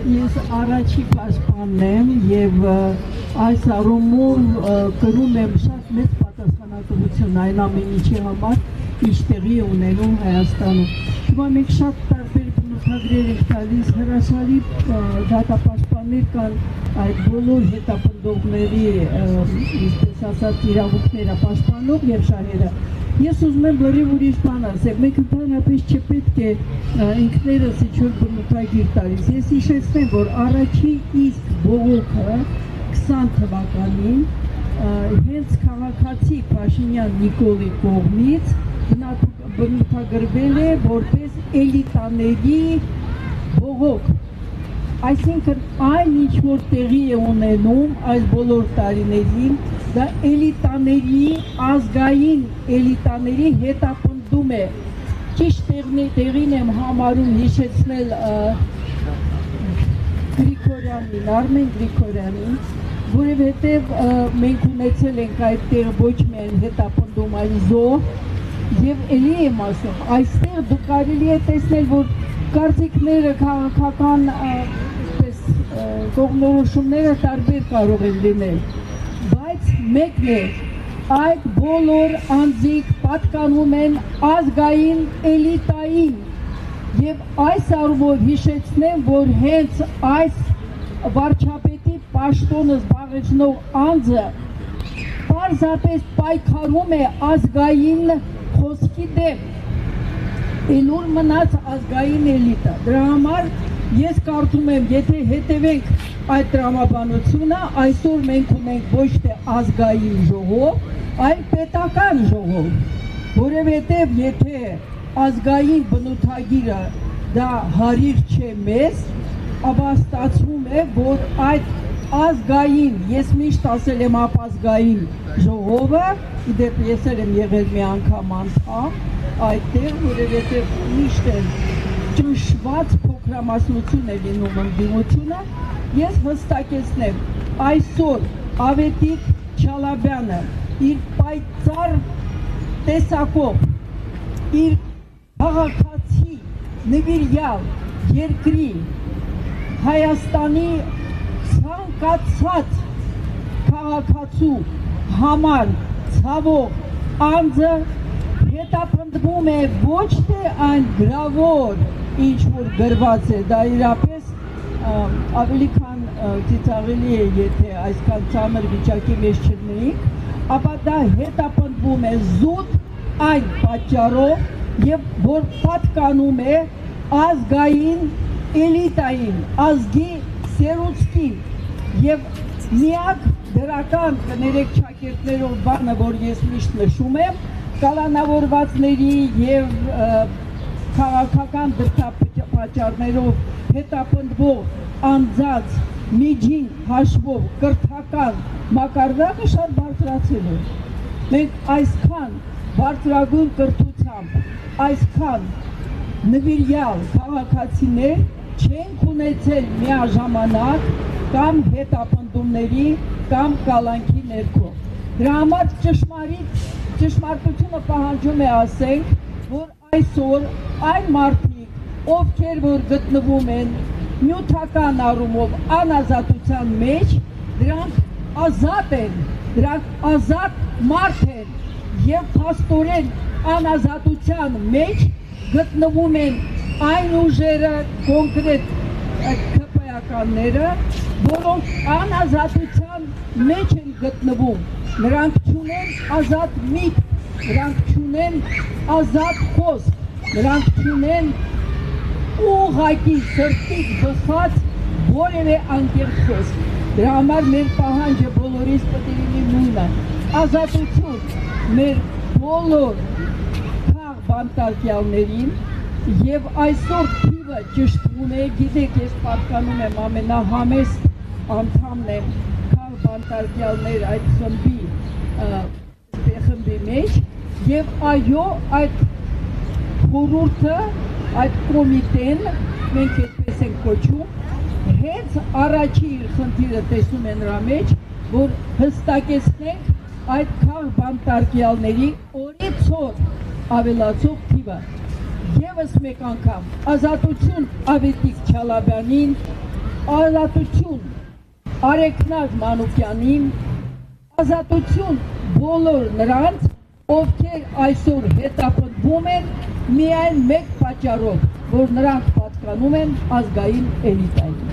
Ես առաջի պաշտպանն եմ և այս առումով կրում եմ շատ մեծ պատասխանատվություն այն ամեն ինչի համար, ինչ տեղի ունենում Հայաստանում։ Հիմա մենք շատ տարբեր բնութագրեր ենք տալիս, հրաշալի դատապաշտպաններ կան այդ բոլոր հետապնդողների, ինչպես ասած, իրավունքները պաշտպանող և շահերը։ Ես ուզում եմ լրիվ ուրիշ բան ասեմ, մենք ընդհանրապես չպետք է ինքներս ինչ-որ բնութագիր տալիս։ Ես հիշեցնեմ, որ առաջի իսկ բողոքը 20 թվականին հենց քաղաքացի Փաշինյան Նիկոլի կողմից բնութագրվել է որպես էլիտաների բողոք։ Այսինքն այն ինչ որ տեղի է ունենում այս բոլոր տարիներին, դա էլիտաների, ազգային էլիտաների հետապնդում է։ Ճիշտ տեղին եմ համարում հիշեցնել Գրիգորյանին, Արմեն Գրիգորյանին, որովհետև մենք ունեցել ենք այդտեղ ոչ միայն հետապնդում, այլ զոհ, և էլի եմ ասում, այստեղ դու կարելի է տեսնել, որ կարծիքները քաղաքական կողմնորոշումները տարբեր կարող են լինել, բայց մեկն է, այդ բոլոր անձիկ պատկանում են ազգային էլիտային և այս առումով հիշեցնեմ, որ հենց այս վարչապետի պաշտոնը զբաղեցնող անձը պարզապես պայքարում է ազգային խոսքի դեմ, էլուր մնաց ազգային էլիտա։ Դրա համար ես կարծում եմ, եթե հետևենք այդ տրամաբանությունը, այսօր մենք ունենք ոչ թե ազգային ժողով, այլ պետական ժողով, որովհետև եթե ազգային բնութագիրը դա հարիր չէ մեզ, ապա ստացվում է, որ այդ ազգային, ես միշտ ասել եմ ապազգային ժողովը, իդեպ ես եմ եղել մի անգամ անդամ, այդտեղ, որովհետև միշտ եմ ճնշված փոքրամասնություն է լինում ընդդիմությունը, ես հստակեցնեմ, այսօր Ավետիք Չալաբյանը իր պայծառ տեսակով, իր քաղաքացի նվիրյալ երկրի Հայաստանի ցանկացած քաղաքացու համար ցավող անձը հետապնդվում է ոչ թե այն գրավոր ինչ որ գրված է, դա իրապես ավելի քան ծիծաղելի է, եթե այսքան ծանր վիճակի մեջ չլինեինք, ապա դա հետապնդվում է զուտ այն պատճառով, և որ պատկանում է ազգային էլիտային, ազգի սերուցքին, և միակ դրական կներեք ճակերտներով բանը, որ ես միշտ նշում եմ, կալանավորվածների և քաղաքական դրդապատճառներով հետապնդվող անձած միջին հաշվով կրթական մակարդակը շատ բարձրացել է։ Մենք այսքան բարձրագույն կրթությամբ, այսքան նվիրյալ քաղաքացիներ չենք ունեցել միաժամանակ կամ հետապնդումների կամ կալանքի ներքո։ Դրա համար ճշմարտությունը պահանջում է ասենք, որ այսօր այն մարդիկ, ովքեր որ գտնվում են նյութական առումով անազատության մեջ, դրանք ազատ են, դրանք ազատ մարդ են և փաստորեն անազատության մեջ գտնվում են այն ուժերը, կոնկրետ ԿՊԱ-ականները, որոնք անազատության մեջ են գտնվում, նրանք չունեն ազատ միտք, նրանք չունեն ազատ խոսք, նրանք չունեն ուղղակի սրտից բխած որևէ անկեղծ խոսք։ Դրա համար մեր պահանջը բոլորիս պետք է լինի նույնը, ազատություն մեր բոլոր բանտարկյալներին, և այսօր թիվը ճշտվում է, գիտեք, ես պատկանում եմ ամենահամեստ անդամն եմ բանտարկյալներ այդ խմբի մեջ, և այո, այդ խորհուրդը, այդ կոմիտեն, մենք այդպես ենք կոչում, հենց առաջի իր խնդիրը տեսնում է նրա մեջ, որ հստակեցնենք այդ բանտարկյալների օրեցօր ավելացող թիվը։ Եվս մեկ անգամ ազատություն Ավետիք Չալաբյանին, ազատություն Արեգնար Մանուկյանին, ազատություն բոլոր նրանց, ովքեր այսօր հետապնդվում են միայն մեկ պատճառով, որ նրանք պատկանում են ազգային էլիտային։